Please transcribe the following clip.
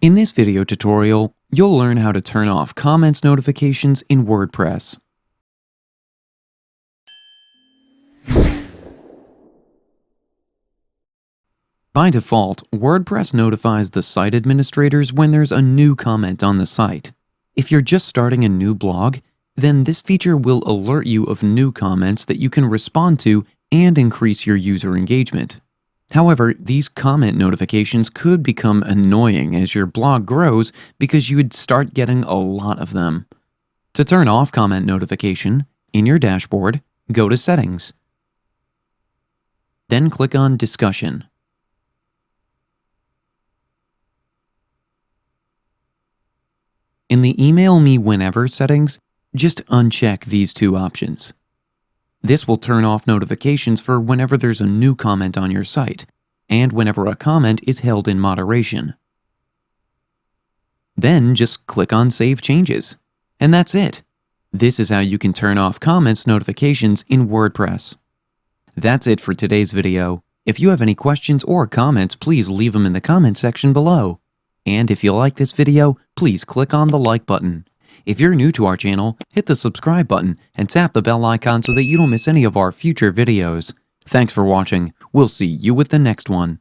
In this video tutorial, you'll learn how to turn off comments notifications in WordPress. By default, WordPress notifies the site administrators when there's a new comment on the site. If you're just starting a new blog, then this feature will alert you of new comments that you can respond to and increase your user engagement. However, these comment notifications could become annoying as your blog grows because you would start getting a lot of them. To turn off comment notification, in your dashboard, go to Settings. Then click on Discussion. In the Email Me Whenever settings, just uncheck these two options. This will turn off notifications for whenever there's a new comment on your site, and whenever a comment is held in moderation. Then just click on Save Changes, and that's it. This is how you can turn off comments notifications in WordPress. That's it for today's video. If you have any questions or comments, please leave them in the comment section below. And if you like this video, please click on the like button. If you're new to our channel, hit the subscribe button and tap the bell icon so that you don't miss any of our future videos. Thanks for watching. We'll see you with the next one.